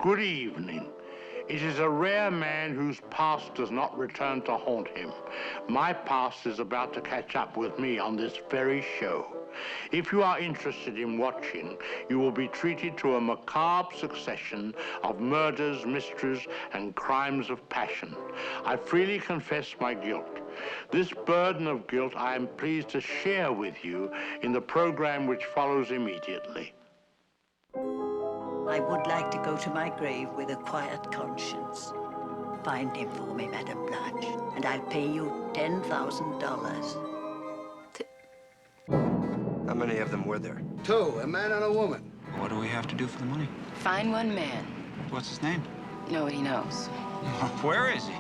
Good evening. It is a rare man whose past does not return to haunt him. My past is about to catch up with me on this very show. If you are interested in watching, you will be treated to a macabre succession of murders, mysteries, and crimes of passion. I freely confess my guilt. This burden of guilt I am pleased to share with you in the program which follows immediately. I would like to go to my grave with a quiet conscience. Find him for me, Madame Blanche, and I'll pay you $10,000. How many of them were there? 2, a man and a woman. What do we have to do for the money? Find one man. What's his name? Nobody knows. Where is he?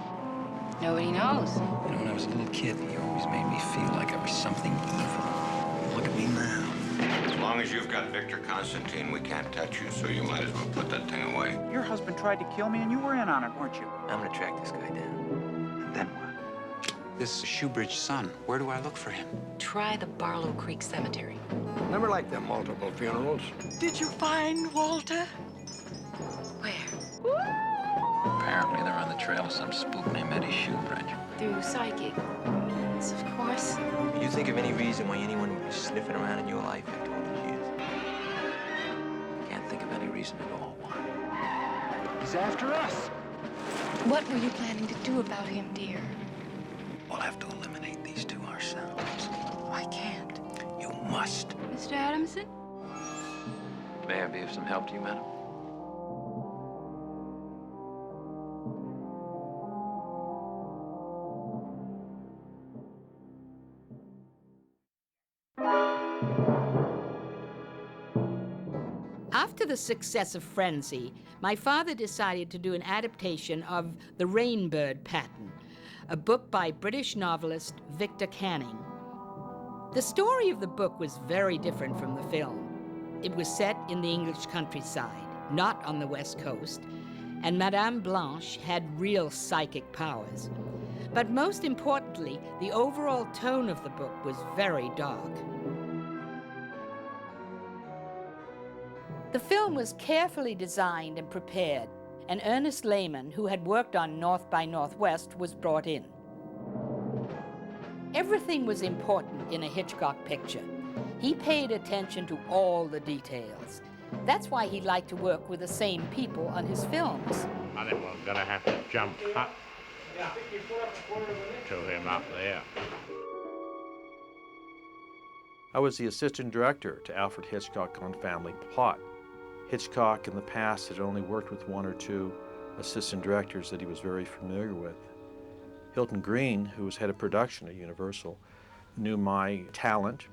Nobody knows. You know, when I was a little kid, you always made me feel like I was something evil. Look at me now. As long as you've got Victor Constantine, we can't touch you, so you might as well put that thing away. Your husband tried to kill me, and you were in on it, weren't you? I'm gonna track this guy down. And then what? This Shoebridge son, where do I look for him? Try the Barlow Creek Cemetery. Never liked them multiple funerals. Did you find Walter? Where? Apparently, they're on the trail of some spook named Eddie Shoebridge. Through psychic means, of course. Can you think of any reason why anyone would be sniffing around in your life after all these years? Can't think of any reason at all. Why? He's after us. What were you planning to do about him, dear? We'll have to eliminate these two ourselves. I can't. You must. Mr. Adamson? May I be of some help to you, madam? After the success of Frenzy, my father decided to do an adaptation of The Rainbird Pattern, a book by British novelist Victor Canning. The story of the book was very different from the film. It was set in the English countryside, not on the West Coast, and Madame Blanche had real psychic powers. But most importantly, the overall tone of the book was very dark. The film was carefully designed and prepared, and Ernest Lehman, who had worked on North by Northwest, was brought in. Everything was important in a Hitchcock picture. He paid attention to all the details. That's why he liked to work with the same people on his films. I think we're going to have to jump up to him up there. I was the assistant director to Alfred Hitchcock on Family Plot. Hitchcock in the past had only worked with 1 or 2 assistant directors that he was very familiar with. Hilton Green, who was head of production at Universal, knew my talent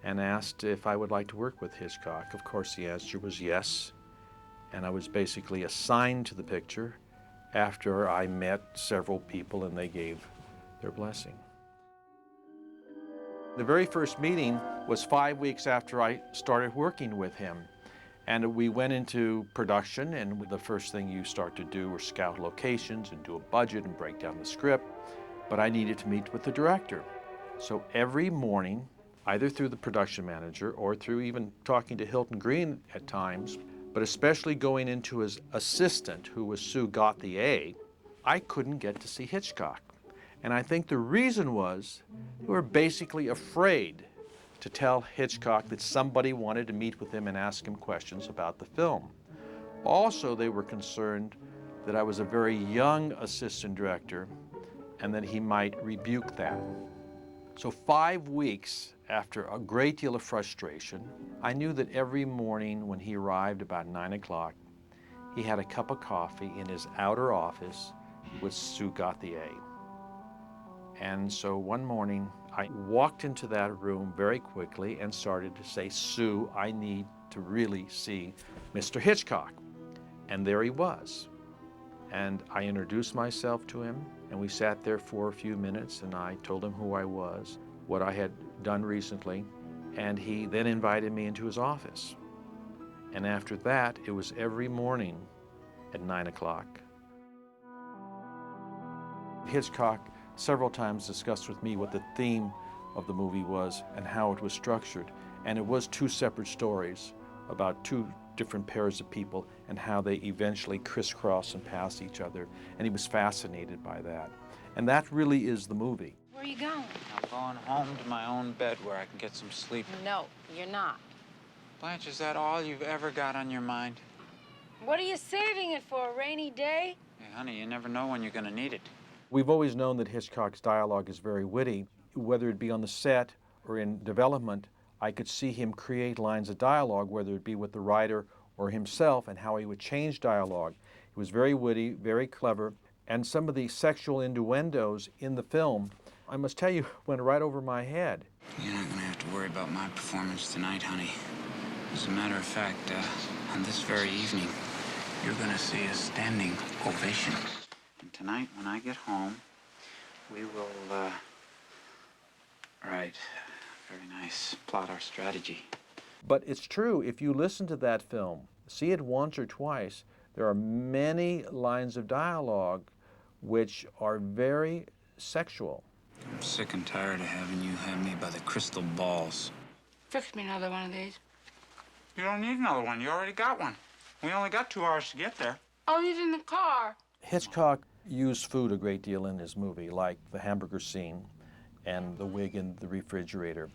and asked if I would like to work with Hitchcock. Of course, the answer was yes, and I was basically assigned to the picture after I met several people and they gave their blessing. The very first meeting was 5 weeks after I started working with him. And we went into production, and the first thing you start to do is scout locations and do a budget and break down the script. But I needed to meet with the director. So every morning, either through the production manager or through even talking to Hilton Green at times, but especially going into his assistant, who was Sue Gauthier, I couldn't get to see Hitchcock. And I think the reason was they were basically afraid to tell Hitchcock that somebody wanted to meet with him and ask him questions about the film. Also, they were concerned that I was a very young assistant director and that he might rebuke that. So 5 weeks after a great deal of frustration, I knew that every morning when he arrived about 9 o'clock, he had a cup of coffee in his outer office with Sue Gauthier. And so one morning, I walked into that room very quickly and started to say, Sue, I need to really see Mr. Hitchcock. And there he was. And I introduced myself to him, and we sat there for a few minutes, and I told him who I was, what I had done recently, and he then invited me into his office. And after that, it was every morning at 9 o'clock. Hitchcock several times discussed with me what the theme of the movie was and how it was structured. And it was 2 separate stories about 2 different pairs of people and how they eventually crisscross and pass each other. And he was fascinated by that. And that really is the movie. Where are you going? I'm going home to my own bed where I can get some sleep. No, you're not. Blanche, is that all you've ever got on your mind? What are you saving it for, a rainy day? Hey, honey, you never know when you're going to need it. We've always known that Hitchcock's dialogue is very witty. Whether it be on the set or in development, I could see him create lines of dialogue, whether it be with the writer or himself, and how he would change dialogue. He was very witty, very clever, and some of the sexual innuendos in the film, I must tell you, went right over my head. You're not going to have to worry about my performance tonight, honey. As a matter of fact, on this very evening, you're going to see a standing ovation. And tonight, when I get home, we will, very nice, plot our strategy. But it's true, if you listen to that film, see it once or twice, there are many lines of dialogue which are very sexual. I'm sick and tired of having you have me by the crystal balls. Fix me another one of these. You don't need another one. You already got one. We only got 2 hours to get there. Oh, he's in the car. Hitchcock used food a great deal in his movie, like the hamburger scene and the wig in the refrigerator.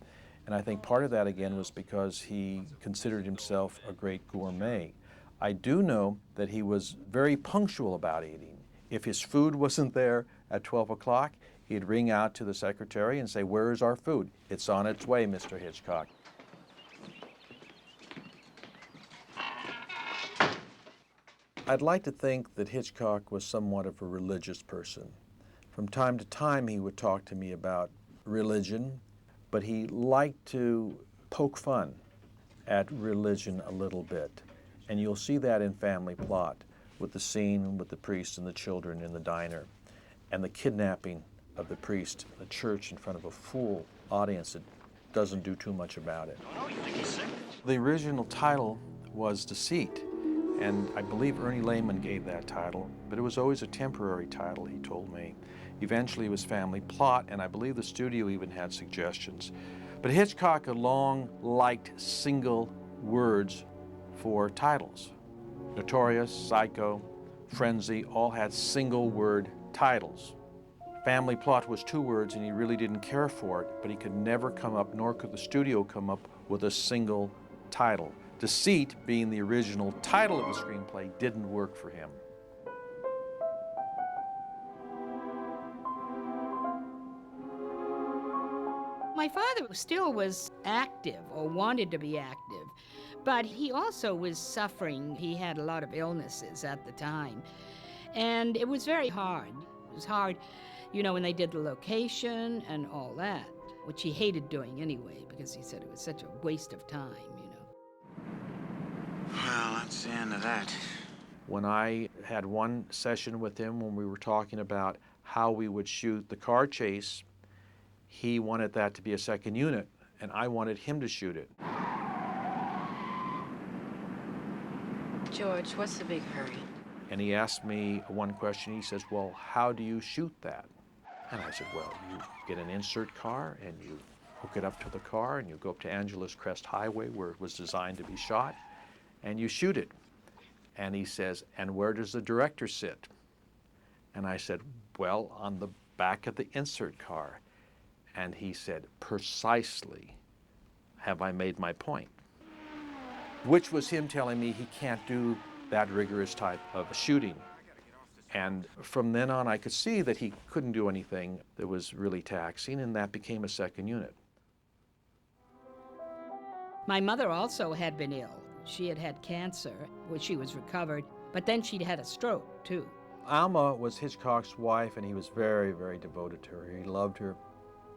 And I think part of that, again, was because he considered himself a great gourmet. I do know that he was very punctual about eating. If his food wasn't there at 12 o'clock, he'd ring out to the secretary and say, "Where is our food?" "It's on its way, Mr. Hitchcock." I'd like to think that Hitchcock was somewhat of a religious person. From time to time, he would talk to me about religion, but he liked to poke fun at religion a little bit. And you'll see that in Family Plot, with the scene with the priest and the children in the diner, and the kidnapping of the priest in the church in front of a full audience that doesn't do too much about it. The original title was Deceit, and I believe Ernie Lehman gave that title, but it was always a temporary title, he told me. Eventually it was Family Plot, and I believe the studio even had suggestions. But Hitchcock had long liked single words for titles. Notorious, Psycho, Frenzy all had single word titles. Family Plot was 2 words, and he really didn't care for it, but he could never come up, nor could the studio come up with a single title. Deceit, being the original title of the screenplay, didn't work for him. My father still was active, or wanted to be active, but he also was suffering. He had a lot of illnesses at the time, and it was very hard. It was hard, you know, when they did the location and all that, which he hated doing anyway, because he said it was such a waste of time, you know. Well, that's the end of that. When I had one session with him when we were talking about how we would shoot the car chase, he wanted that to be a second unit, and I wanted him to shoot it. George, what's the big hurry? And he asked me one question. He says, "Well, how do you shoot that?" And I said, "Well, you get an insert car and you hook it up to the car and you go up to Angeles Crest Highway where it was designed to be shot and you shoot it." And he says, "And where does the director sit?" And I said, "Well, on the back of the insert car." And he said, "Precisely have I made my point?" Which was him telling me he can't do that rigorous type of shooting. And from then on, I could see that he couldn't do anything that was really taxing, and that became a second unit. My mother also had been ill. She had had cancer, which she was recovered, but then she'd had a stroke, too. Alma was Hitchcock's wife, and he was very, very devoted to her. He loved her.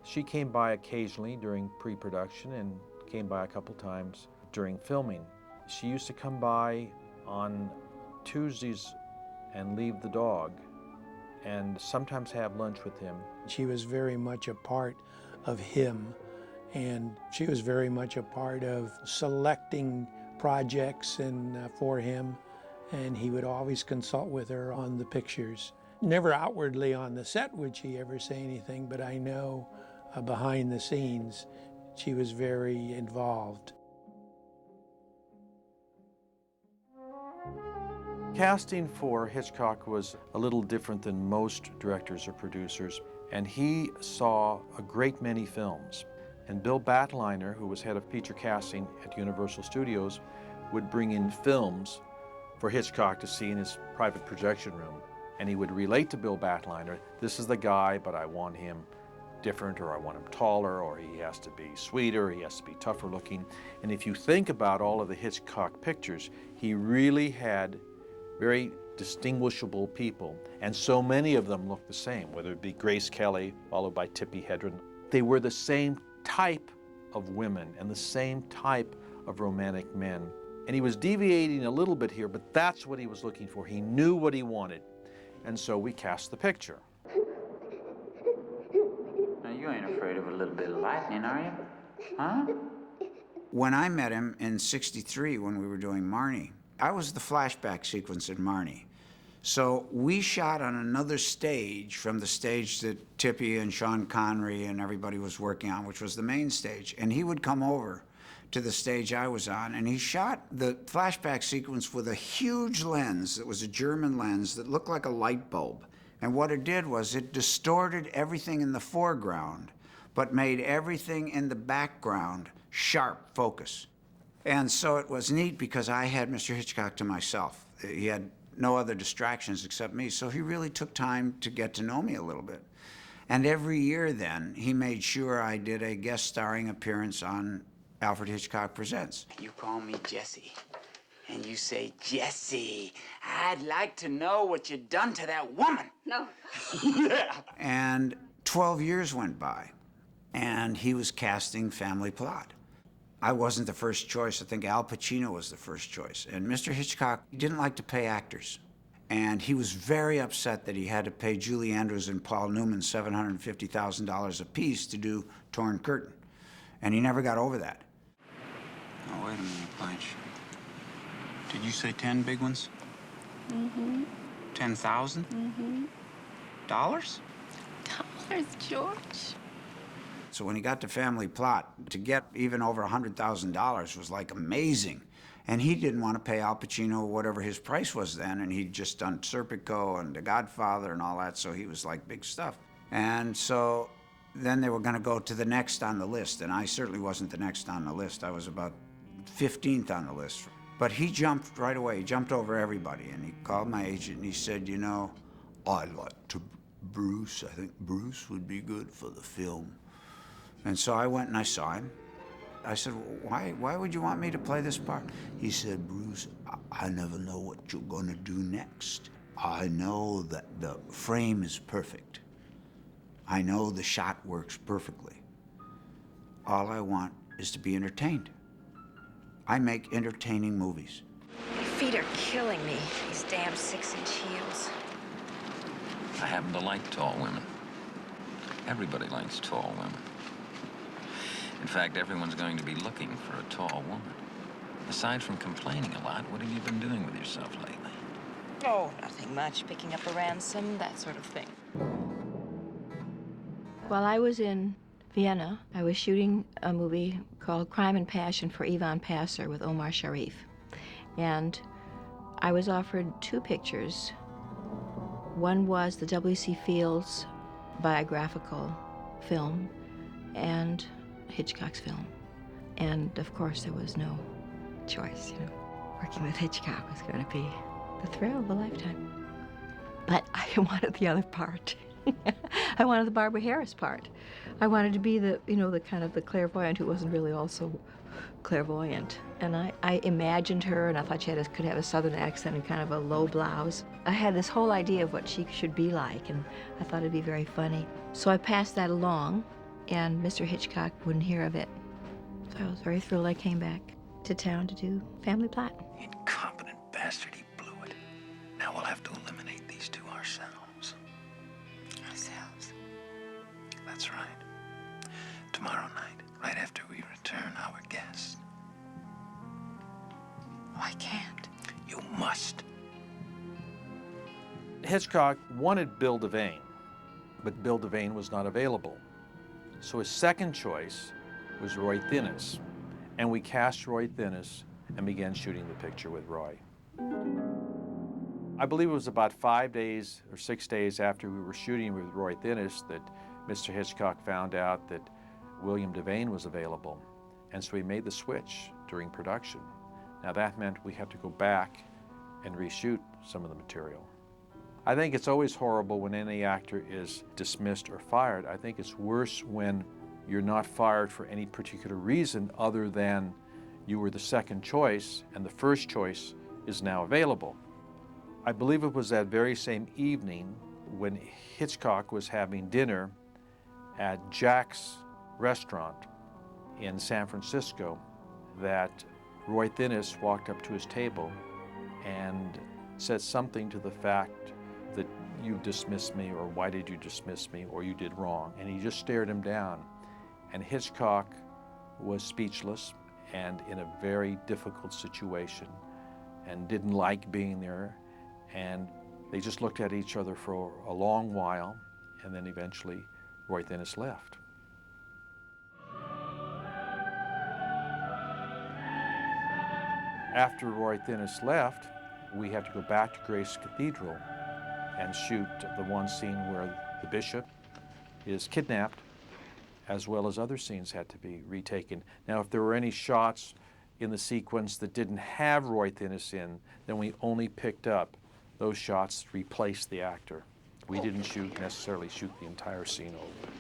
She came by occasionally during pre-production and came by a couple times during filming. She used to come by on Tuesdays and leave the dog and sometimes have lunch with him. She was very much a part of him, and she was very much a part of selecting projects and for him, and he would always consult with her on the pictures. Never outwardly on the set would she ever say anything, but I know behind the scenes she was very involved. Casting for Hitchcock was a little different than most directors or producers, and he saw a great many films. And Bill Batliner, who was head of feature casting at Universal Studios, would bring in films for Hitchcock to see in his private projection room. And he would relate to Bill Batliner, this is the guy, but I want him different, or I want him taller, or he has to be sweeter, he has to be tougher looking. And if you think about all of the Hitchcock pictures, he really had very distinguishable people, and so many of them looked the same, whether it be Grace Kelly, followed by Tippi Hedren. They were the same type of women and the same type of romantic men. And he was deviating a little bit here, but that's what he was looking for. He knew what he wanted, and so we cast the picture. Now, you ain't afraid of a little bit of lightning, are you? Huh? When I met him in '63 when we were doing Marnie, I was the flashback sequence in Marnie. So we shot on another stage from the stage that Tippi and Sean Connery and everybody was working on, which was the main stage. And he would come over to the stage I was on, and he shot the flashback sequence with a huge lens. It was a German lens that looked like a light bulb. And what it did was it distorted everything in the foreground, but made everything in the background sharp focus. And so it was neat because I had Mr. Hitchcock to myself. He had no other distractions except me, so he really took time to get to know me a little bit. And every year then, he made sure I did a guest starring appearance on Alfred Hitchcock Presents. You call me Jesse, and you say, Jesse, I'd like to know what you done to that woman. No. Yeah. And 12 years went by, and he was casting Family Plot. I wasn't the first choice. I think Al Pacino was the first choice. And Mr. Hitchcock didn't like to pay actors. And he was very upset that he had to pay Julie Andrews and Paul Newman $750,000 apiece to do Torn Curtain. And he never got over that. Oh, wait a minute, Blanche. Did you say 10 big ones? Mm-hmm. 10,000? Mm-hmm. Dollars? Dollars, George. So when he got to Family Plot, to get even over $100,000 was like amazing. And he didn't want to pay Al Pacino whatever his price was then, and he'd just done Serpico and The Godfather and all that, so he was like big stuff. And so then they were going to go to the next on the list, and I certainly wasn't the next on the list. I was about 15th on the list. But he jumped right away. He jumped over everybody, and he called my agent, and he said, you know, I'd like to Bruce. I think Bruce would be good for the film. And so I went and I saw him. I said, why would you want me to play this part? He said, Bruce, I never know what you're gonna do next. I know that the frame is perfect. I know the shot works perfectly. All I want is to be entertained. I make entertaining movies. My feet are killing me, these damn 6-inch heels. I happen to like tall women. Everybody likes tall women. In fact, everyone's going to be looking for a tall woman. Aside from complaining a lot, what have you been doing with yourself lately? Oh, nothing much. Picking up a ransom, that sort of thing. While I was in Vienna, I was shooting a movie called Crime and Passion for Ivan Passer with Omar Sharif. And I was offered 2 pictures. One was the W.C. Fields biographical film and Hitchcock's film. And of course, there was no choice, you know. Working with Hitchcock was going to be the thrill of a lifetime. But I wanted the other part. I wanted the Barbara Harris part. I wanted to be the, you know, the kind of the clairvoyant who wasn't really also clairvoyant. And I imagined her, and I thought she could have a southern accent and kind of a low blouse. I had this whole idea of what she should be like, and I thought it'd be very funny. So I passed that along, and Mr. Hitchcock wouldn't hear of it. So I was very thrilled I came back to town to do Family Plot. Incompetent bastard, he blew it. Now we'll have to eliminate these 2 ourselves. Ourselves? That's right. Tomorrow night, right after we return our guest. Oh, I can't. You must. Hitchcock wanted Bill Devane, but Bill Devane was not available. So his second choice was Roy Thinnes, and we cast Roy Thinnes and began shooting the picture with Roy. I believe it was about 5 days or 6 days after we were shooting with Roy Thinnes that Mr. Hitchcock found out that William Devane was available. And so he made the switch during production. Now that meant we had to go back and reshoot some of the material. I think it's always horrible when any actor is dismissed or fired. I think it's worse when you're not fired for any particular reason other than you were the second choice and the first choice is now available. I believe it was that very same evening when Hitchcock was having dinner at Jack's restaurant in San Francisco that Roy Thinnes walked up to his table and said something to the fact that you dismissed me, or why did you dismiss me, or you did wrong. And he just stared him down. And Hitchcock was speechless and in a very difficult situation and didn't like being there. And they just looked at each other for a long while, and then eventually Roy Thinnes left. After Roy Thinnes left, we had to go back to Grace Cathedral and shoot the one scene where the bishop is kidnapped, as well as other scenes had to be retaken. Now, if there were any shots in the sequence that didn't have Roy Thinnes in, then we only picked up those shots to replace the actor. We didn't necessarily shoot the entire scene over.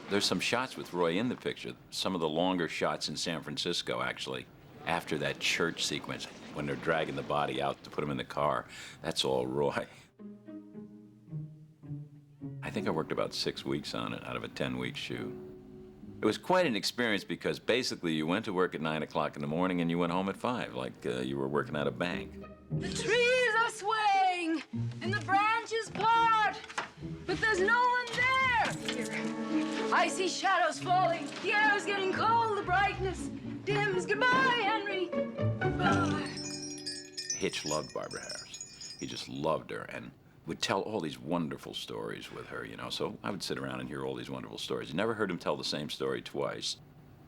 There's some shots with Roy in the picture. Some of the longer shots in San Francisco, actually, after that church sequence, when they're dragging the body out to put him in the car, that's all Roy. I think I worked about 6 weeks on it out of a 10-week shoot. It was quite an experience because basically you went to work at 9 o'clock in the morning and you went home at 5, like you were working at a bank. The trees are swaying and the branches part, but there's no one there. I see shadows falling. The air is getting cold. The brightness dims. Goodbye, Henry. Goodbye. Hitch loved Barbara Harris. He just loved her and would tell all these wonderful stories with her, you know. So I would sit around and hear all these wonderful stories. You never heard him tell the same story twice.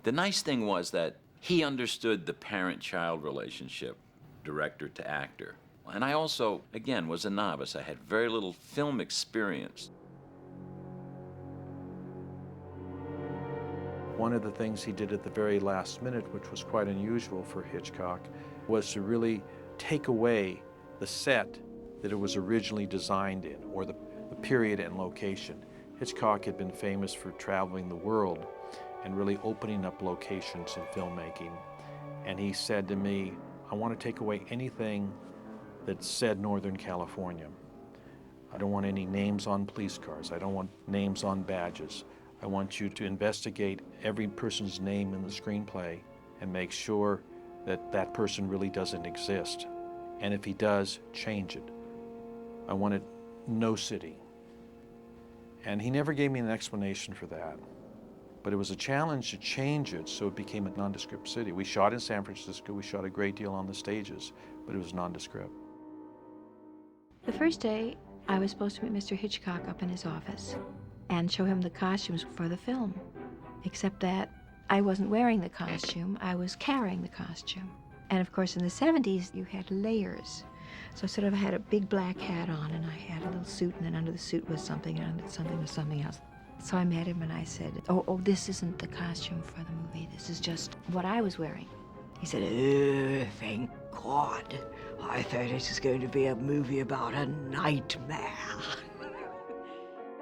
The nice thing was that he understood the parent-child relationship, director to actor. And I also, again, was a novice. I had very little film experience. One of the things he did at the very last minute, which was quite unusual for Hitchcock, was to really take away the set that it was originally designed in, or the period and location. Hitchcock had been famous for traveling the world and really opening up locations in filmmaking. And he said to me, I want to take away anything that said Northern California. I don't want any names on police cars. I don't want names on badges. I want you to investigate every person's name in the screenplay and make sure that that person really doesn't exist. And if he does, change it. I wanted no city. And he never gave me an explanation for that. But it was a challenge to change it so it became a nondescript city. We shot in San Francisco, we shot a great deal on the stages, but it was nondescript. The first day, I was supposed to meet Mr. Hitchcock up in his office and show him the costumes for the film. Except that I wasn't wearing the costume, I was carrying the costume. And of course, in the 70s, you had layers. So sort of I had a big black hat on, and I had a little suit, and then under the suit was something, and under something was something else. So I met him, and I said, oh, this isn't the costume for the movie. This is just what I was wearing. He said, oh, thank God. I thought it was going to be a movie about a nightmare.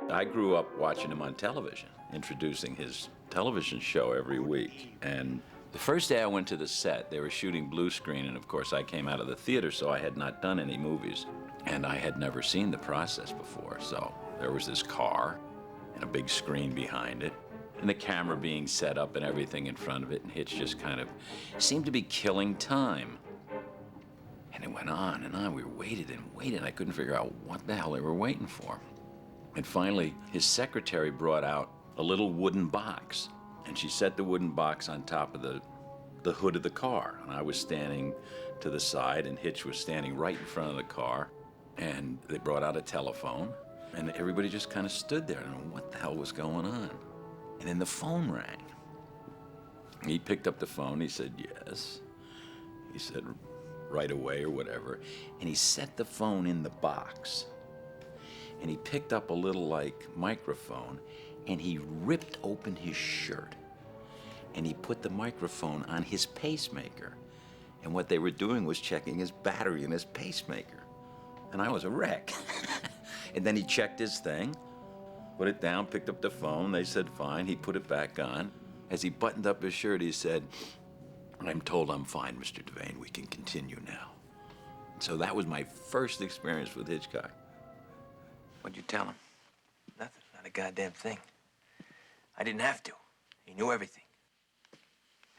I grew up watching him on television, introducing his television show every week. And the first day I went to the set, they were shooting blue screen, and of course I came out of the theater, so I had not done any movies. And I had never seen the process before, so there was this car and a big screen behind it, and the camera being set up and everything in front of it, and Hitch just kind of seemed to be killing time. And it went on and on. We waited and waited. I couldn't figure out what the hell they were waiting for. And finally, his secretary brought out a little wooden box, and she set the wooden box on top of the hood of the car. And I was standing to the side, and Hitch was standing right in front of the car. And they brought out a telephone, and everybody just kind of stood there. I don't know what the hell was going on. And then the phone rang. He picked up the phone. He said, yes. He said, right away or whatever. And he set the phone in the box. And he picked up a little, like, microphone, and he ripped open his shirt. And he put the microphone on his pacemaker. And what they were doing was checking his battery in his pacemaker. And I was a wreck. And then he checked his thing, put it down, picked up the phone. They said, fine. He put it back on. As he buttoned up his shirt, he said, I'm told I'm fine, Mr. Devane. We can continue now. So that was my first experience with Hitchcock. What'd you tell him? Nothing, not a goddamn thing. I didn't have to. He knew everything.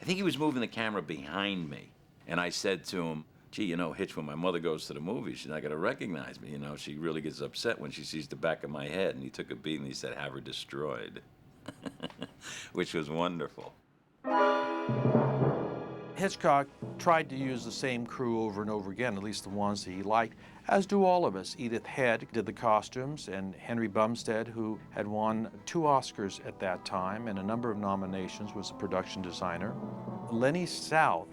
I think he was moving the camera behind me. And I said to him, gee, you know, Hitch, when my mother goes to the movies, she's not going to recognize me. You know, she really gets upset when she sees the back of my head. And he took a beat and he said, have her destroyed, which was wonderful. Hitchcock tried to use the same crew over and over again, at least the ones that he liked, as do all of us. Edith Head did the costumes, and Henry Bumstead, who had won 2 Oscars at that time and a number of nominations, was a production designer. Lenny South,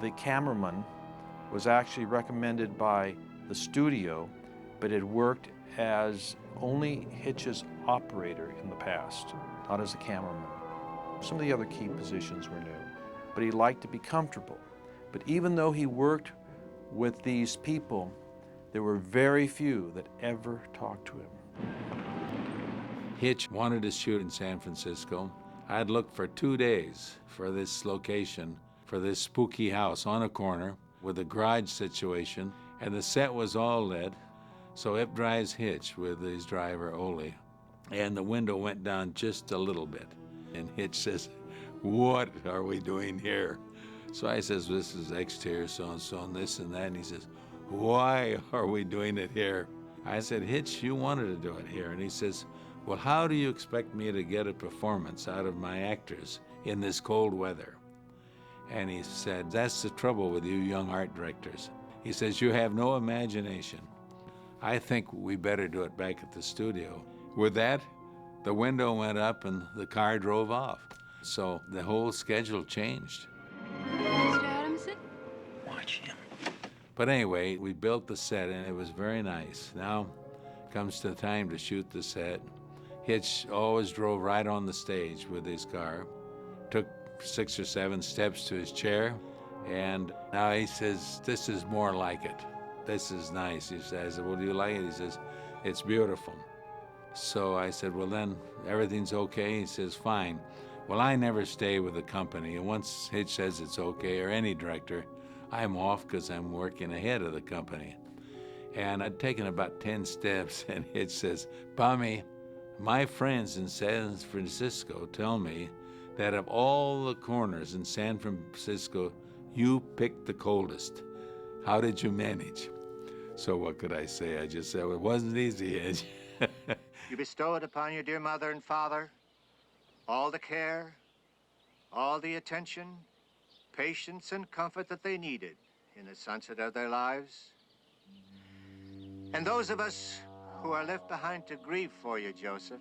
the cameraman, was actually recommended by the studio, but had worked as only Hitch's operator in the past, not as a cameraman. Some of the other key positions were new, but he liked to be comfortable. But even though he worked with these people, there were very few that ever talked to him. Hitch wanted to shoot in San Francisco. I'd looked for 2 days for this location, for this spooky house on a corner with a garage situation, and the set was all lit. So up drives Hitch with his driver, Ole, and the window went down just a little bit. And Hitch says, what are we doing here? So I says, this is exterior, so-and-so, and this and that. And he says, why are we doing it here? I said, Hitch, you wanted to do it here. And he says, well, how do you expect me to get a performance out of my actors in this cold weather? And he said, that's the trouble with you young art directors. He says, you have no imagination. I think we better do it back at the studio. With that, the window went up and the car drove off. So the whole schedule changed. Mr. Adamson? Watch him. But anyway, we built the set and it was very nice. Now comes the time to shoot the set. Hitch always drove right on the stage with his car, took 6 or 7 steps to his chair, and now he says, this is more like it. This is nice. He says, well, do you like it? He says, it's beautiful. So I said, well, then everything's okay. He says, fine. Well, I never stay with the company. And once Hitch says it's okay, or any director, I'm off because I'm working ahead of the company. And I'd taken about 10 steps, and Hitch says, Bummy, my friends in San Francisco tell me that of all the corners in San Francisco, you picked the coldest. How did you manage? So what could I say? I just said, well, it wasn't easy, Hitch. You bestowed upon your dear mother and father all the care, all the attention, patience, and comfort that they needed in the sunset of their lives. And those of us who are left behind to grieve for you, Joseph.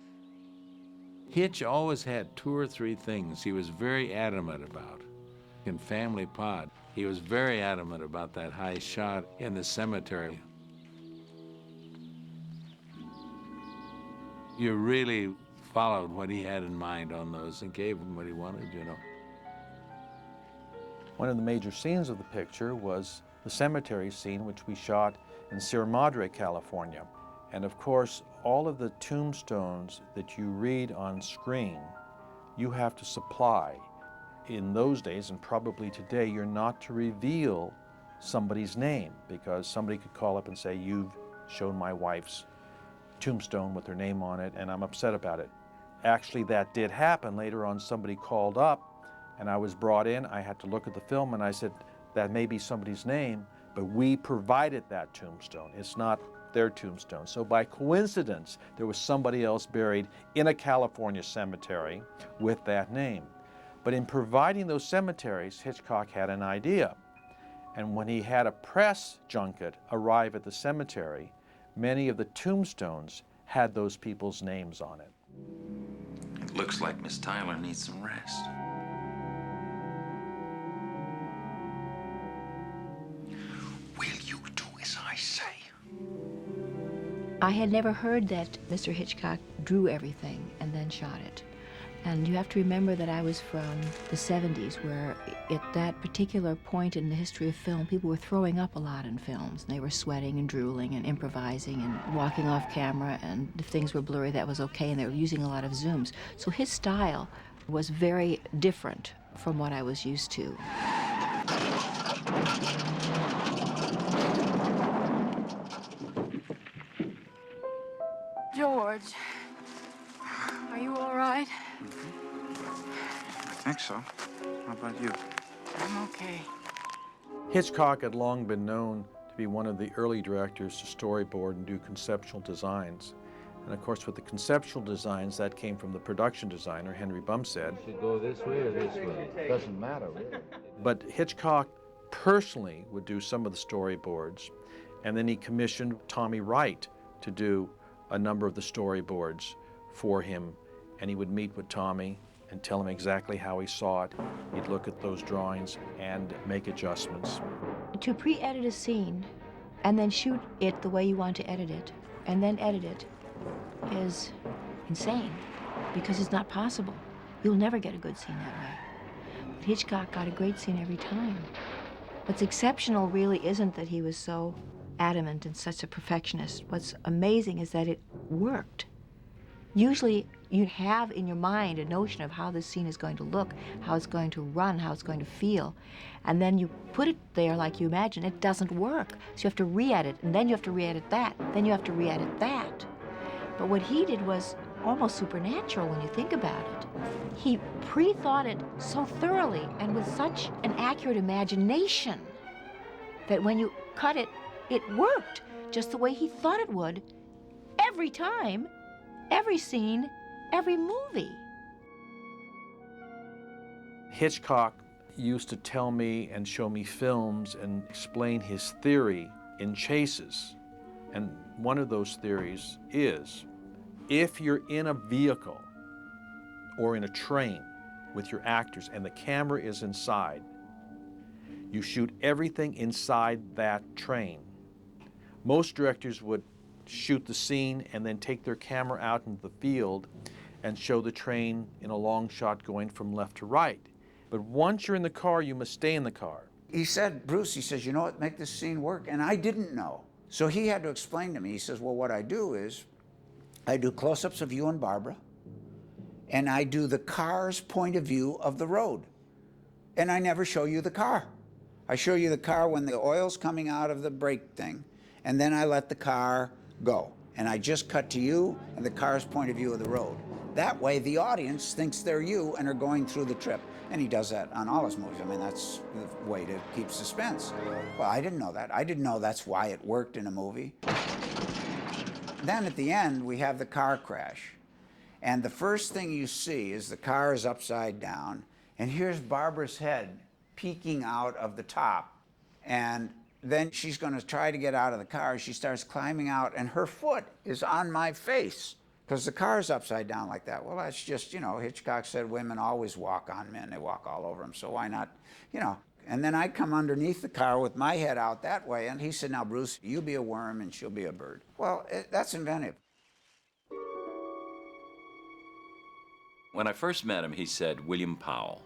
Hitch always had 2 or 3 things he was very adamant about. In Family Pod, he was very adamant about that high shot in the cemetery. You really followed what he had in mind on those and gave him what he wanted, you know. One of the major scenes of the picture was the cemetery scene, which we shot in Sierra Madre, California. And of course, all of the tombstones that you read on screen, you have to supply. In those days, and probably today, you're not to reveal somebody's name, because somebody could call up and say, you've shown my wife's tombstone with her name on it, and I'm upset about it. Actually, that did happen. Later on, somebody called up, and I was brought in. I had to look at the film, and I said, that may be somebody's name, but we provided that tombstone. It's not their tombstone. So by coincidence, there was somebody else buried in a California cemetery with that name. But in providing those cemeteries, Hitchcock had an idea. And when he had a press junket arrive at the cemetery, many of the tombstones had those people's names on it. It looks like Miss Tyler needs some rest. say. I had never heard that Mr. Hitchcock drew everything and then shot it. And you have to remember that I was from the 70s, where at that particular point in the history of film, people were throwing up a lot in films. And they were sweating and drooling and improvising and walking off camera, and if things were blurry, that was okay, and they were using a lot of zooms. So his style was very different from what I was used to. George, are you all right? I think so. How about you? I'm okay. Hitchcock had long been known to be one of the early directors to storyboard and do conceptual designs. And of course, with the conceptual designs, that came from the production designer, Henry Bumstead. Should go this way or this way. Doesn't matter, really. But Hitchcock personally would do some of the storyboards, and then he commissioned Tommy Wright to do a number of the storyboards for him, and he would meet with Tommy and tell him exactly how he saw it. He'd look at those drawings and make adjustments. To pre-edit a scene and then shoot it the way you want to edit it and then edit it is insane, because it's not possible. You'll never get a good scene that way. But Hitchcock got a great scene every time. What's exceptional really isn't that he was so adamant and such a perfectionist. What's amazing is that it worked. Usually you have in your mind a notion of how this scene is going to look, how it's going to run, how it's going to feel, and then you put it there like you imagine. It doesn't work. So you have to re-edit, and then you have to re-edit that, then you have to re-edit that. But what he did was almost supernatural when you think about it. He pre-thought it so thoroughly and with such an accurate imagination that when you cut it, it worked just the way he thought it would every time, every scene, every movie. Hitchcock used to tell me and show me films and explain his theory in chases. And one of those theories is, if you're in a vehicle or in a train with your actors and the camera is inside, you shoot everything inside that train. Most directors would shoot the scene and then take their camera out into the field and show the train in a long shot going from left to right. But once you're in the car, you must stay in the car. He said, Bruce, he says, you know what, make this scene work? And I didn't know. So he had to explain to me. He says, well, what I do is I do close-ups of you and Barbara, and I do the car's point of view of the road. And I never show you the car. I show you the car when the oil's coming out of the brake thing, and then I let the car go. And I just cut to you and the car's point of view of the road. That way the audience thinks they're you and are going through the trip. And he does that on all his movies. I mean, that's the way to keep suspense. Well, I didn't know that. I didn't know that's why it worked in a movie. Then at the end, we have the car crash. And the first thing you see is the car is upside down, and here's Barbara's head peeking out of the top. And then she's going to try to get out of the car. She starts climbing out, and her foot is on my face because the car's upside down like that. Well, that's just, you know, Hitchcock said women always walk on men. They walk all over them, so why not, you know. And then I come underneath the car with my head out that way, and he said, now, Bruce, you be a worm and she'll be a bird. Well, that's inventive. When I first met him, he said, William Powell.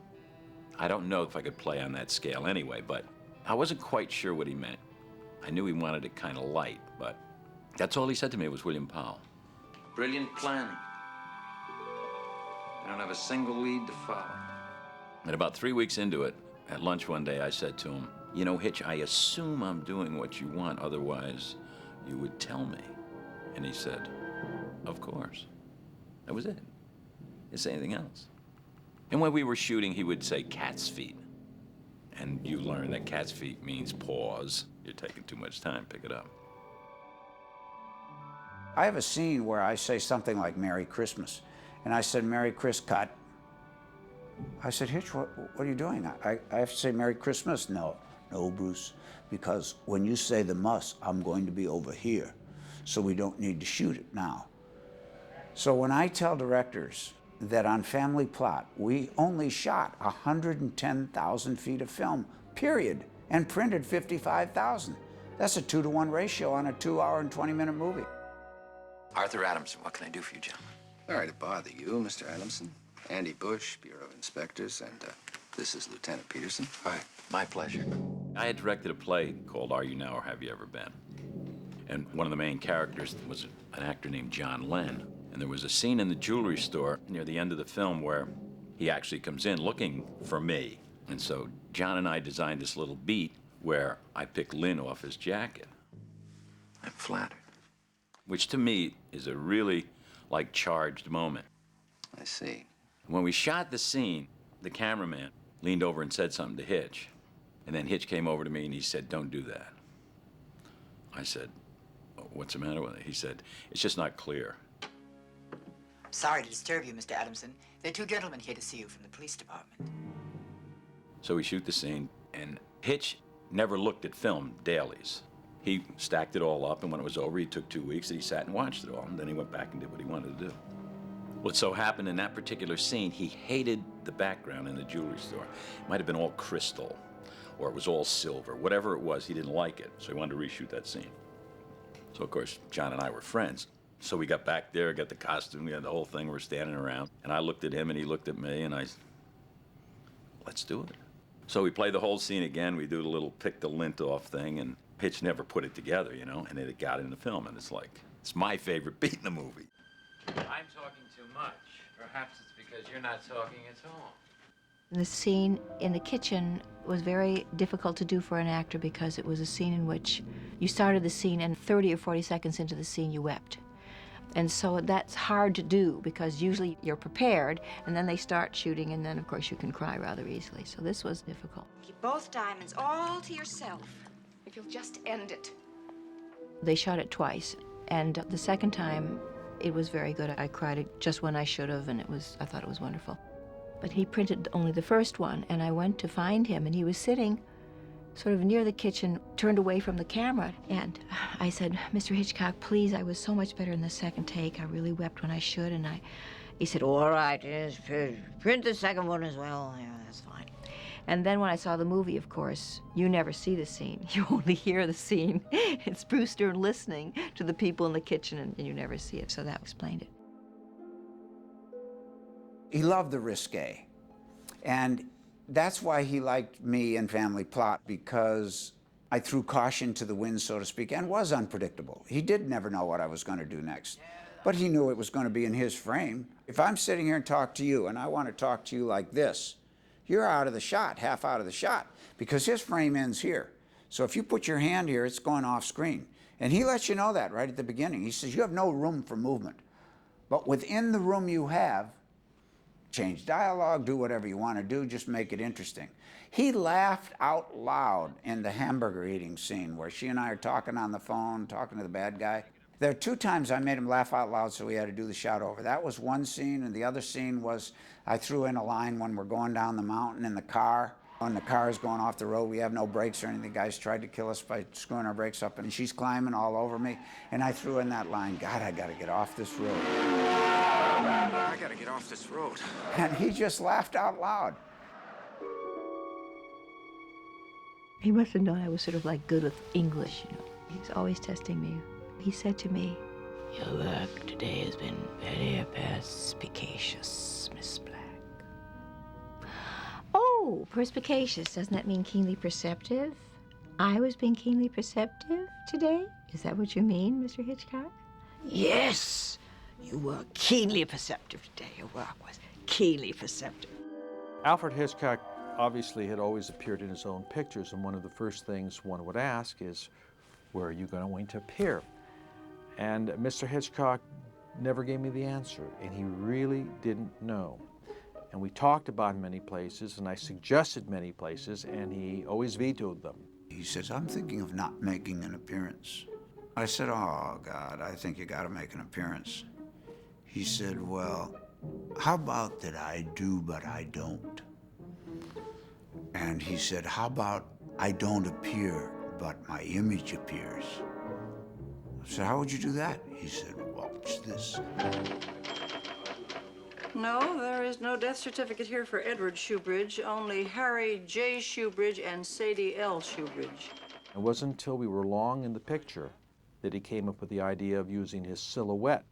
I don't know if I could play on that scale anyway, but I wasn't quite sure what he meant. I knew he wanted it kind of light, but that's all he said to me was William Powell. Brilliant planning. I don't have a single lead to follow. And about 3 weeks into it, at lunch one day, I said to him, you know, Hitch, I assume I'm doing what you want, otherwise you would tell me. And he said, of course. That was it. Didn't say anything else. And when we were shooting, he would say cat's feet. And you learn that cat's feet means pause. You're taking too much time, pick it up. I have a scene where I say something like Merry Christmas. And I said, Merry Chris, cut. I said, Hitch, what are you doing? I have to say Merry Christmas? No, Bruce, because when you say the must, I'm going to be over here. So we don't need to shoot it now. So when I tell directors that on Family Plot, we only shot 110,000 feet of film, period, and printed 55,000. That's a 2-to-1 ratio on a 2-hour and 20-minute movie. Arthur Adamson, what can I do for you, gentlemen? Sorry to bother you, Mr. Adamson. Andy Bush, Bureau of Inspectors, and this is Lieutenant Peterson. All right, my pleasure. I had directed a play called Are You Now or Have You Ever Been? And one of the main characters was an actor named John Lenn. And there was a scene in the jewelry store near the end of the film where he actually comes in looking for me. And so John and I designed this little beat where I pick Lynn off his jacket. I'm flattered. Which to me is a really, charged moment. I see. When we shot the scene, the cameraman leaned over and said something to Hitch. And then Hitch came over to me and he said, "Don't do that." I said, "Oh, what's the matter with it?" He said, "It's just not clear." Sorry to disturb you, Mr. Adamson. There are two gentlemen here to see you from the police department. So we shoot the scene, and Hitch never looked at film dailies. He stacked it all up, and when it was over, he took 2 weeks and he sat and watched it all, and then he went back and did what he wanted to do. What so happened in that particular scene, he hated the background in the jewelry store. It might have been all crystal, or it was all silver. Whatever it was, he didn't like it, so he wanted to reshoot that scene. So, of course, John and I were friends. So we got back there, got the costume, we had the whole thing, we're standing around. And I looked at him and he looked at me and I said, "Let's do it." So we played the whole scene again. We do the little pick the lint off thing, and Hitch never put it together, you know, and then it got in the film. And it's my favorite beat in the movie. I'm talking too much. Perhaps it's because you're not talking at all. The scene in the kitchen was very difficult to do for an actor because it was a scene in which you started the scene and 30 or 40 seconds into the scene you wept. And so that's hard to do because usually you're prepared and then they start shooting and then of course you can cry rather easily. So this was difficult. Keep both diamonds all to yourself. If you'll just end it. They shot it twice and the second time it was very good. I cried just when I should have and I thought it was wonderful. But he printed only the first one and I went to find him and he was sitting sort of near the kitchen, turned away from the camera. And I said, "Mr. Hitchcock, please, I was so much better in the second take. I really wept when I should." And he said, "All right, yes, print the second one as well." Yeah, that's fine. And then when I saw the movie, of course, you never see the scene. You only hear the scene. It's Brewster listening to the people in the kitchen and you never see it. So that explained it. He loved the risque. And that's why he liked me in Family Plot, because I threw caution to the wind, so to speak, and was unpredictable. He did never know what I was going to do next, but he knew it was going to be in his frame. If I'm sitting here and talk to you, and I want to talk to you like this, you're out of the shot, half out of the shot, because his frame ends here. So if you put your hand here, it's going off screen. And he lets you know that right at the beginning. He says, you have no room for movement. But within the room you have, change dialogue, do whatever you want to do, just make it interesting. He laughed out loud in the hamburger eating scene where she and I are talking on the phone, talking to the bad guy. There are 2 times I made him laugh out loud, so we had to do the shot over. That was one scene, and the other scene was I threw in a line when we're going down the mountain in the car. When the car is going off the road, we have no brakes or anything. The guys tried to kill us by screwing our brakes up, and she's climbing all over me. And I threw in that line, "God, I got to get off this road. I gotta get off this road." And he just laughed out loud. He must have known I was sort of like good with English, you know. He was always testing me. He said to me, "Your work today has been very perspicacious, Miss Black." Oh, perspicacious, doesn't that mean keenly perceptive? I was being keenly perceptive today? Is that what you mean, Mr. Hitchcock? Yes, you were keenly perceptive today. Your work was keenly perceptive. Alfred Hitchcock obviously had always appeared in his own pictures, and one of the first things one would ask is, where are you going to appear? And Mr. Hitchcock never gave me the answer, and he really didn't know. And we talked about many places, and I suggested many places, and he always vetoed them. He says, "I'm thinking of not making an appearance." I said, "Oh, God, I think you got to make an appearance." He said, "Well, how about that I do, but I don't?" And he said, "How about I don't appear, but my image appears?" I said, "How would you do that?" He said, "Watch this." No, there is no death certificate here for Edward Shoebridge, only Harry J. Shoebridge and Sadie L. Shoebridge. It wasn't until we were long in the picture that he came up with the idea of using his silhouette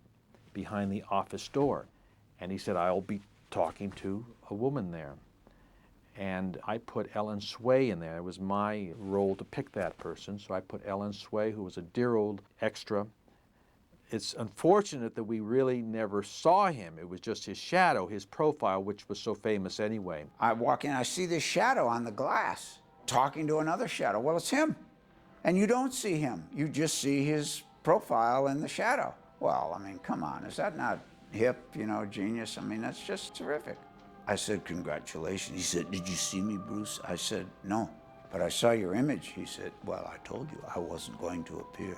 behind the office door. And he said, I'll be talking to a woman there. And I put Ellen Sway in there. It was my role to pick that person, so I put Ellen Sway, who was a dear old extra. It's unfortunate that we really never saw him. It was just his shadow, his profile, which was so famous anyway. I walk in, I see this shadow on the glass talking to another shadow. Well, it's him. And you don't see him. You just see his profile in the shadow. Well, I mean, come on, is that not hip, you know, genius? I mean, that's just terrific. I said, congratulations. He said, did you see me, Bruce? I said, no, but I saw your image. He said, well, I told you I wasn't going to appear.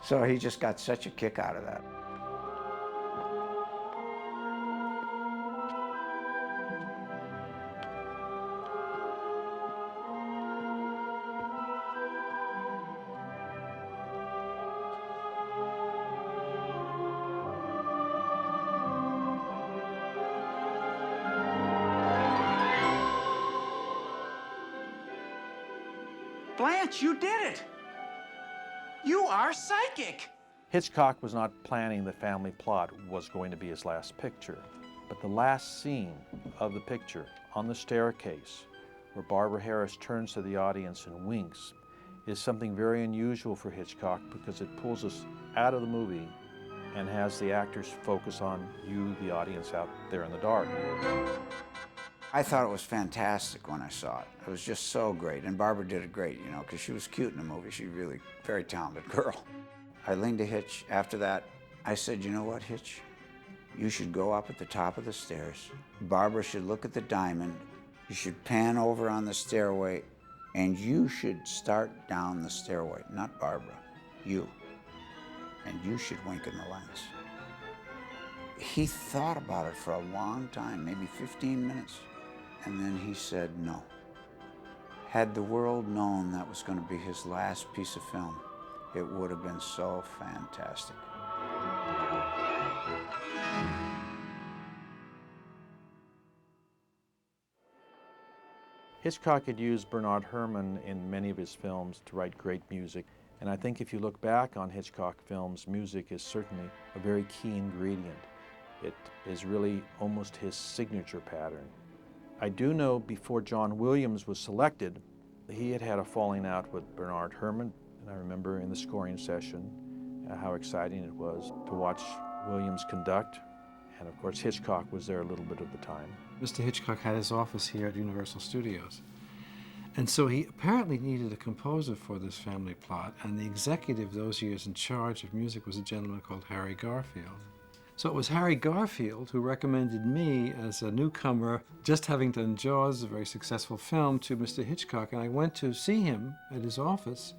So he just got such a kick out of that. Blanche, you did it! You are psychic! Hitchcock was not planning the family plot was going to be his last picture, but the last scene of the picture on the staircase where Barbara Harris turns to the audience and winks is something very unusual for Hitchcock because it pulls us out of the movie and has the actors focus on you, the audience, out there in the dark. I thought it was fantastic when I saw it. It was just so great. And Barbara did it great, you know, because she was cute in the movie. She's really very talented girl. I leaned to Hitch after that. I said, you know what, Hitch? You should go up at the top of the stairs. Barbara should look at the diamond. You should pan over on the stairway, and you should start down the stairway, not Barbara, you. And you should wink in the lens. He thought about it for a long time, maybe 15 minutes. And then he said no. Had the world known that was going to be his last piece of film, it would have been so fantastic. Hitchcock had used Bernard Herrmann in many of his films to write great music. And I think if you look back on Hitchcock films, music is certainly a very key ingredient. It is really almost his signature pattern. I do know before John Williams was selected, he had had a falling out with Bernard Herrmann. And I remember in the scoring session how exciting it was to watch Williams conduct. And of course, Hitchcock was there a little bit of the time. Mr. Hitchcock had his office here at Universal Studios. And so he apparently needed a composer for this family plot, and the executive those years in charge of music was a gentleman called Harry Garfield. So it was Harry Garfield who recommended me as a newcomer, just having done Jaws, a very successful film, to Mr. Hitchcock. And I went to see him at his office,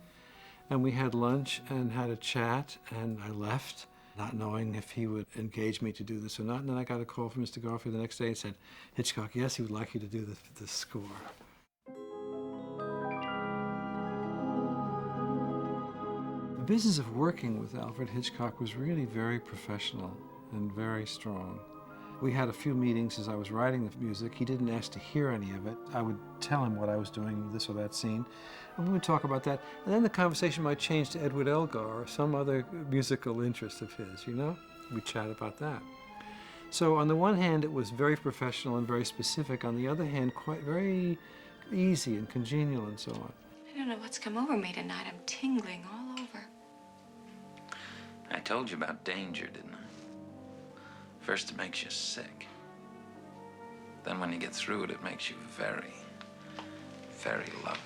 and we had lunch and had a chat, and I left, not knowing if he would engage me to do this or not. And then I got a call from Mr. Garfield the next day and said, Hitchcock, yes, he would like you to do this score. The business of working with Alfred Hitchcock was really very professional and very strong. We had a few meetings as I was writing the music. He didn't ask to hear any of it. I would tell him what I was doing, this or that scene, and we would talk about that. And then the conversation might change to Edward Elgar or some other musical interest of his, you know? We'd chat about that. So on the one hand, it was very professional and very specific. On the other hand, quite very easy and congenial and so on. I don't know what's come over me tonight. I'm tingling all over. I told you about danger, didn't I? First, it makes you sick. Then when you get through it, it makes you very, very loving.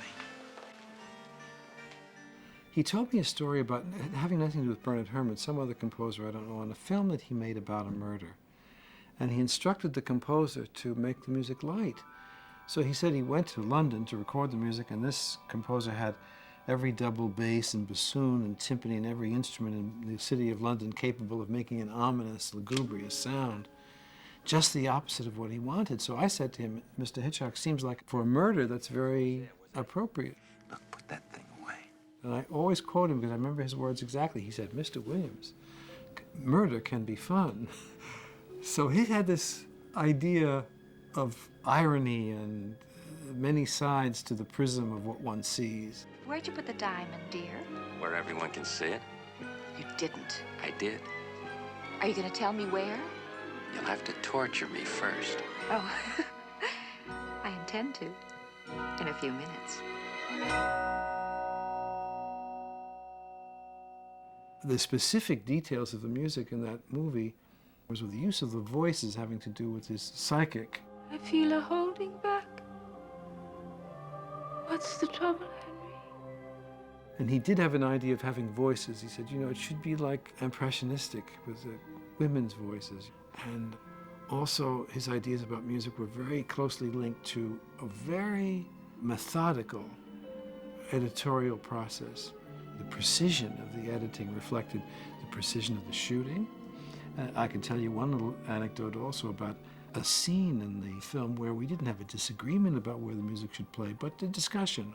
He told me a story about, having nothing to do with Bernard Herrmann, some other composer, I don't know, on a film that he made about a murder. And he instructed the composer to make the music light. So he said he went to London to record the music, and this composer had every double bass and bassoon and timpani and every instrument in the city of London capable of making an ominous, lugubrious sound. Just the opposite of what he wanted. So I said to him, Mr. Hitchcock, seems like for a murder that's very appropriate. Look, put that thing away. And I always quote him because I remember his words exactly. He said, Mr. Williams, murder can be fun. So he had this idea of irony and many sides to the prism of what one sees. Where'd you put the diamond, dear? Where everyone can see it. You didn't. I did. Are you going to tell me where? You'll have to torture me first. Oh, I intend to. In a few minutes. The specific details of the music in that movie was with the use of the voices having to do with his psychic. I feel a holding back. What's the trouble, Henry? And he did have an idea of having voices. He said, you know, it should be like impressionistic with women's voices. And also his ideas about music were very closely linked to a very methodical editorial process. The precision of the editing reflected the precision of the shooting. I can tell you one little anecdote also about a scene in the film where we didn't have a disagreement about where the music should play, but a discussion.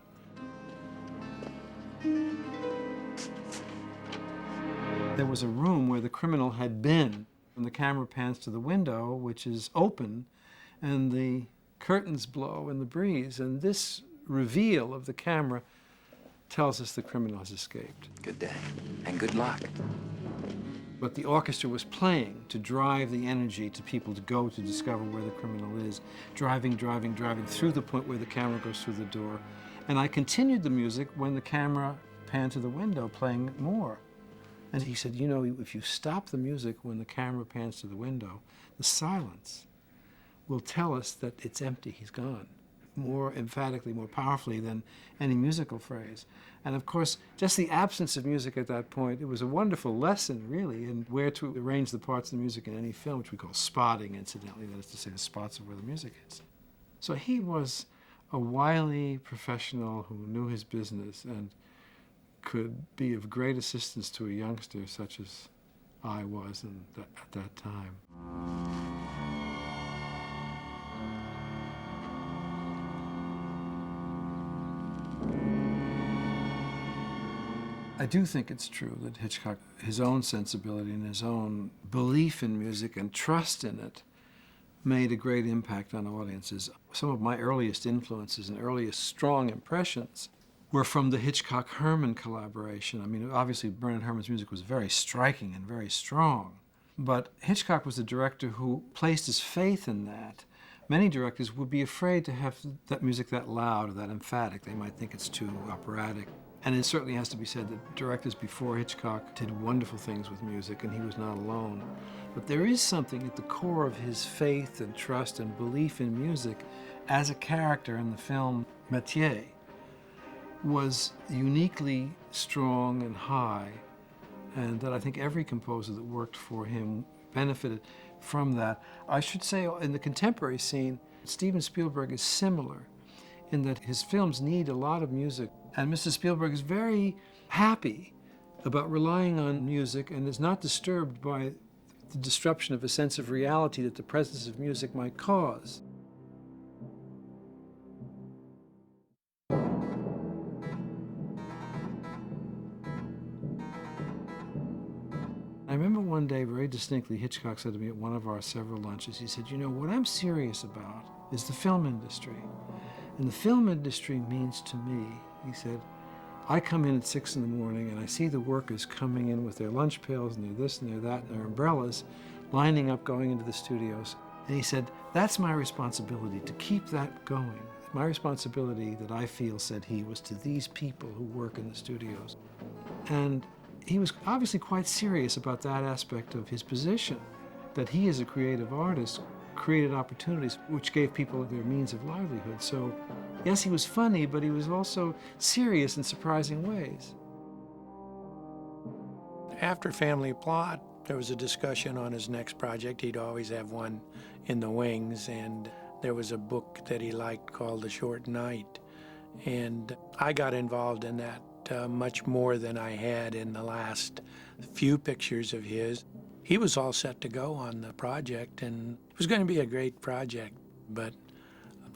There was a room where the criminal had been, and the camera pans to the window, which is open, and the curtains blow in the breeze, and this reveal of the camera tells us the criminal has escaped. Good day, and good luck. But the orchestra was playing to drive the energy to people to go to discover where the criminal is, driving through the point where the camera goes through the door. And I continued the music when the camera panned to the window, playing more. And he said, you know, if you stop the music when the camera pans to the window, the silence will tell us that it's empty, he's gone, more emphatically, more powerfully than any musical phrase. And of course, just the absence of music at that point, it was a wonderful lesson, really, in where to arrange the parts of the music in any film, which we call spotting, incidentally, that is to say, the spots of where the music is. So he was a wily professional who knew his business and could be of great assistance to a youngster such as I was at that time. I do think it's true that Hitchcock, his own sensibility and his own belief in music and trust in it, made a great impact on audiences. Some of my earliest influences and earliest strong impressions were from the Hitchcock-Herman collaboration. I mean, obviously, Bernard Herrmann's music was very striking and very strong, but Hitchcock was the director who placed his faith in that. Many directors would be afraid to have that music that loud or that emphatic. They might think it's too operatic. And it certainly has to be said that directors before Hitchcock did wonderful things with music, and he was not alone. But there is something at the core of his faith and trust and belief in music as a character in the film Métier was uniquely strong and high, and that I think every composer that worked for him benefited from that. I should say in the contemporary scene, Steven Spielberg is similar in that his films need a lot of music. And Mr. Spielberg is very happy about relying on music and is not disturbed by the disruption of a sense of reality that the presence of music might cause. I remember one day very distinctly, Hitchcock said to me at one of our several lunches, he said, you know, what I'm serious about is the film industry. And the film industry means to me, he said, I come in at 6 in the morning and I see the workers coming in with their lunch pails and their this and their that and their umbrellas, lining up going into the studios. And he said, that's my responsibility, to keep that going. My responsibility that I feel, said he, was to these people who work in the studios. And he was obviously quite serious about that aspect of his position, that he as a creative artist created opportunities which gave people their means of livelihood. So yes, he was funny, but he was also serious in surprising ways. After Family Plot, there was a discussion on his next project. He'd always have one in the wings, and there was a book that he liked called The Short Night. And I got involved in that much more than I had in the last few pictures of his. He was all set to go on the project, and it was going to be a great project, but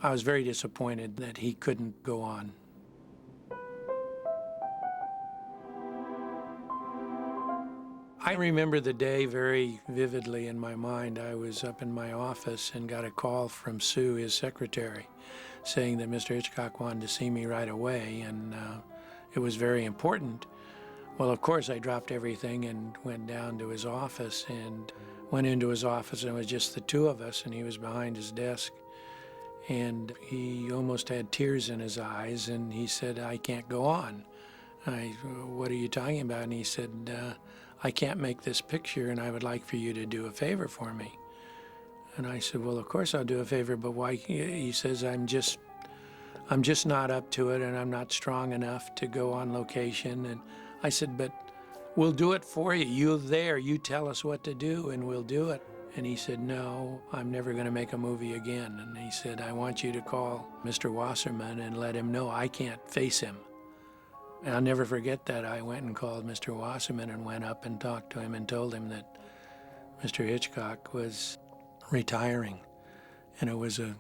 I was very disappointed that he couldn't go on. I remember the day very vividly in my mind. I was up in my office and got a call from Sue, his secretary, saying that Mr. Hitchcock wanted to see me right away, and it was very important. Well, of course, I dropped everything and went down to his office, and went into his office, and it was just the two of us, and he was behind his desk. And he almost had tears in his eyes, and he said, "I can't go on." What are you talking about? And he said, "I can't make this picture, and I would like for you to do a favor for me." And I said, "Well, of course I'll do a favor, but why?" He says, I'm just not up to it, and I'm not strong enough to go on location." And I said, "But we'll do it for you. You're there. You tell us what to do, and we'll do it." And he said, "No, I'm never going to make a movie again." And he said, "I want you to call Mr. Wasserman and let him know I can't face him." And I'll never forget that. I went and called Mr. Wasserman and went up and talked to him and told him that Mr. Hitchcock was retiring. And it was a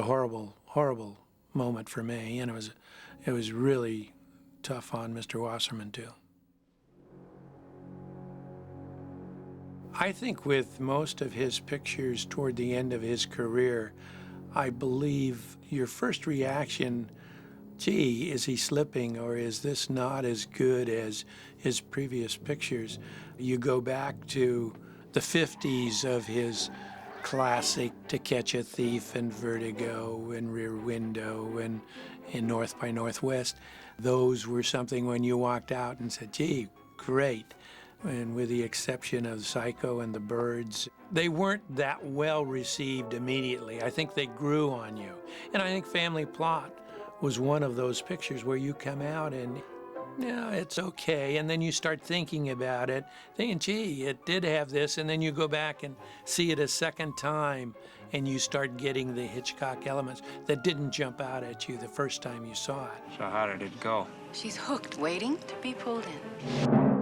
horrible, horrible moment for me, and it was really tough on Mr. Wasserman too. I think with most of his pictures toward the end of his career, I believe your first reaction, gee, is he slipping, or is this not as good as his previous pictures? You go back to the 50s of his classic To Catch a Thief and Vertigo and Rear Window and in North by Northwest. Those were something when you walked out and said, gee, great. And with the exception of Psycho and the Birds, they weren't that well received immediately. I think they grew on you. And I think Family Plot was one of those pictures where you come out and, yeah, it's okay. And then you start thinking about it, thinking, gee, it did have this. And then you go back and see it a second time, and you start getting the Hitchcock elements that didn't jump out at you the first time you saw it. So how did it go? She's hooked, waiting to be pulled in.